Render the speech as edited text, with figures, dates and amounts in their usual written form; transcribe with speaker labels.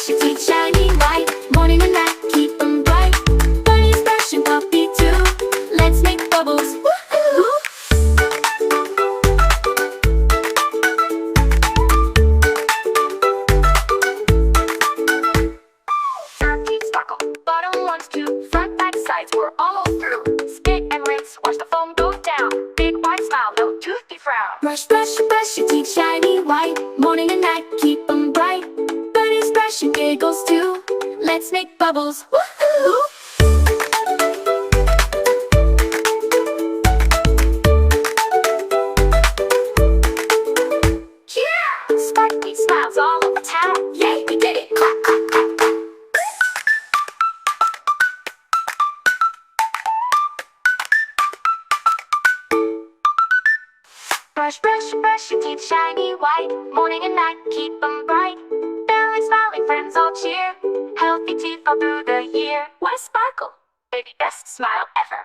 Speaker 1: brush your teeth shiny white. Morning and night, keep them bright. Bunny's brushing puppy too. Let's make bubbles. Woohoo! Teeth sparkle, bottom ones too. Front, back, sides, we're almost through. Spit and rinse, watch the foam go down. Big wide smile, no toothy frown. Brush, brush, brush your teeth shiny white. Morning and night, keep them bright. Bunny's brushing giggles too. Let's make bubbles. Woohoo! Yeah! Sparkly smiles all over town. Yay, we did it! Clap, clap, clap, clap. Brush, brush, brush your teeth shiny white. Morning and night, keep them bright. Balance, smiling friends all cheer. Healthy teeth all through the year. What a sparkle! Baby, best smile ever.